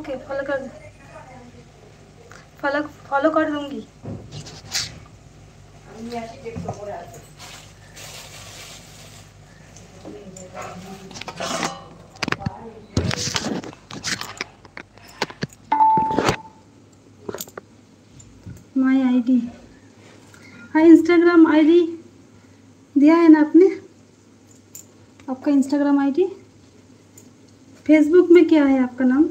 Okay, follow follow कर दूंगी। माई ID, हाँ इंस्टाग्राम आईडी दिया है ना आपने, आपका इंस्टाग्राम आईडी। फेसबुक में क्या है आपका नाम?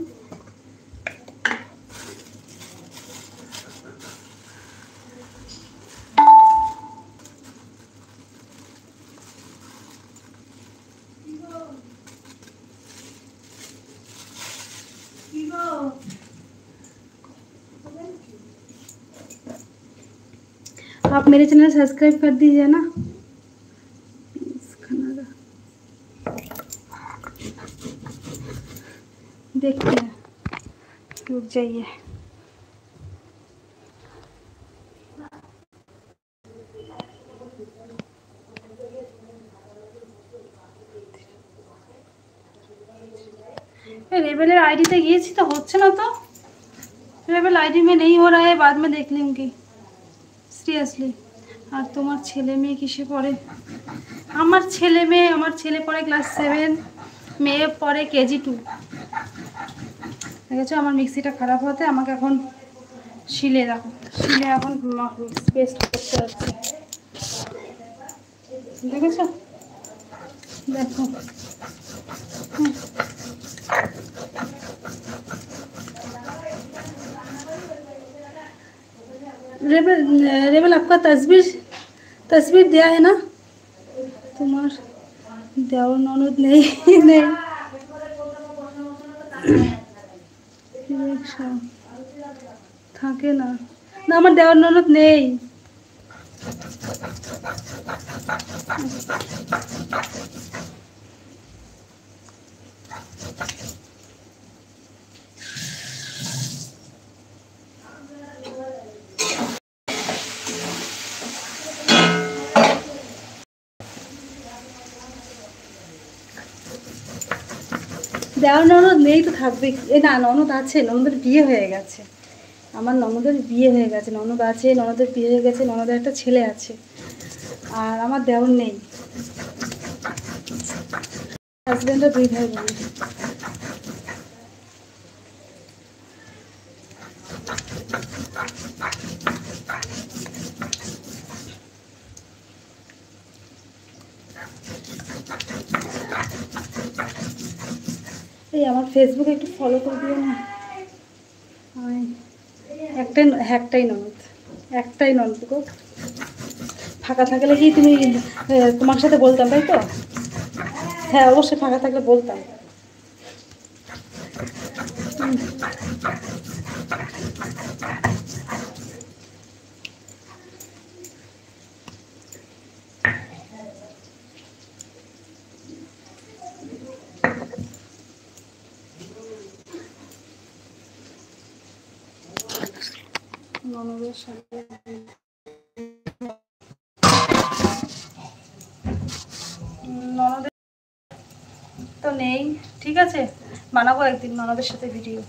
आप मेरे चैनल सब्सक्राइब कर दीजिए ना। देखते हैं, रुक जाइए। रेबेलर आईडी ते गई तो होच्छे ना, तो रेबेल आईडी में नहीं हो रहा है, बाद में देख लूँगी सीरियसली। আর তোমার ছেলে মেয়ে কিসে পড়ে? আমার ছেলে পড়ে ক্লাস 7, মেয়ে পড়ে কেজি 2। দেখেছো আমার মিক্সিটা খারাপ হতে আমাকে এখন শিলে এখন পেস্ট করতে হচ্ছে। দেখেছো, দেখো रेबल आपका तस्वीर दिया है ना? तुम्हार देवर ननद नहीं नहीं থাকে না, না আমার দেওয়ার ননদ নেই। দেওয়ার ননদ নেই তো থাকবে এ না, ননদ আছে, ননদের বিয়ে হয়ে গেছে। আমার ননদের বিয়ে হয়ে গেছে, ননদ আছে, ননদের বিয়ে হয়ে গেছে, ননদের একটা ছেলে আছে, আর আমার দেওর নেই। হাজব্যান্ডের 2 ভাই বোন। এই আমার ফেসবুকে একটু ফলো করে দিও না। একটাই ননদ গো। ফাঁকা থাকলে কি তুমি তোমার সাথে বলতাম, তাই তো? হ্যাঁ অবশ্যই ফাঁকা থাকলে বলতাম। ননদের সাথে ননদের তো নেই, ঠিক আছে বানাবো একদিন ননদের সাথে ভিডিও।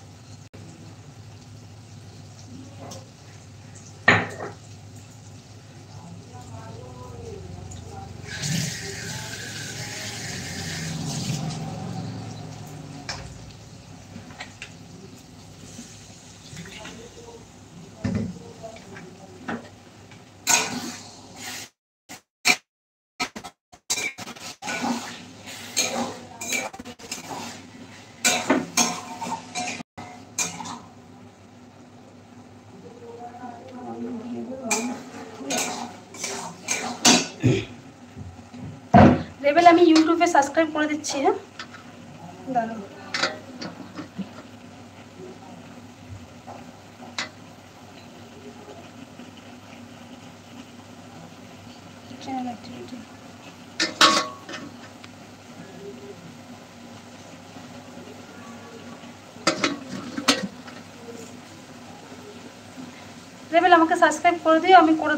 রেবেল আমি ইউটিউবে সাবস্ক্রাইব করে দিচ্ছি। হ্যাঁ দাঁড়াও, চ্যানেল অ্যাক্টিভিটি রেবেল আমাকে সাবস্ক্রাইব করে দিও, আমি করে